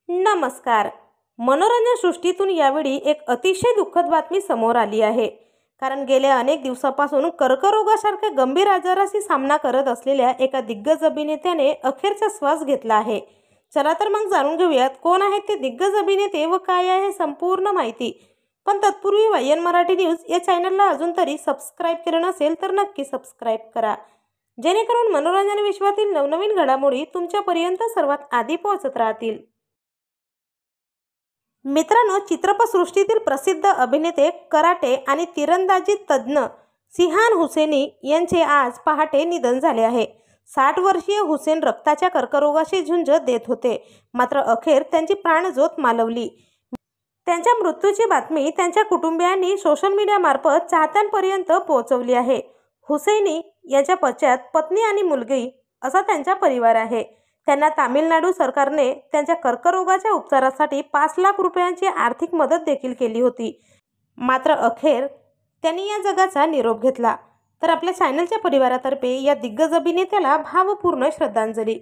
नमस्कार. मनोरंजन सृष्टीतून यावेळी एक अतिशय दुःखद बातमी समोर आली आहे. कारण गेल्या अनेक दिवसापासून कर्करोगासारख्या गंभीर आजाराशी सामना करत असलेल्या एका दिग्गज अभिनेत्याने अखेरचा श्वास घेतला आहे. चला तर मग जाणून घेऊयात कोण आहेत ते दिग्गज अभिनेते व काय आहे संपूर्ण माहिती. पण तत्पूर्वी वायन मराठी न्यूज या चॅनलला अजून तरी सबस्क्राईब केलं नसेल तर नक्की सबस्क्राईब करा, जेणेकरून मनोरंजन विश्वातील नवनवीन घडामोडी तुमच्यापर्यंत सर्वात आधी पोहोचत राहतील. मित्रांनो, चित्रपटसृष्टीतील प्रसिद्ध अभिनेते, कराटे आणि तिरंदाजी तज्ज्ञ सिहान हुसैनी यांचे आज पहाटे निधन झाले आहे. 60 वर्षीय हुसेन रक्ताच्या कर्करोगाशी झुंज देत होते, मात्र अखेर त्यांची प्राणज्योत मालवली. त्यांच्या मृत्यूची बातमी त्यांच्या कुटुंबियांनी सोशल मीडियामार्फत चाहत्यांपर्यंत पोहोचवली आहे. हुसैनी यांच्या पश्चात पत्नी आणि मुलगी असा त्यांचा परिवार आहे. त्यांना तामिळनाडू सरकारने त्यांच्या कर्करोगाच्या उपचारासाठी 5 लाख रुपयांची आर्थिक मदत देखील केली होती. मात्र अखेर त्यांनी या जगाचा निरोप घेतला. तर आपल्या चॅनलच्या परिवारातर्फे या दिग्गज अभिनेत्याला भावपूर्ण श्रद्धांजली.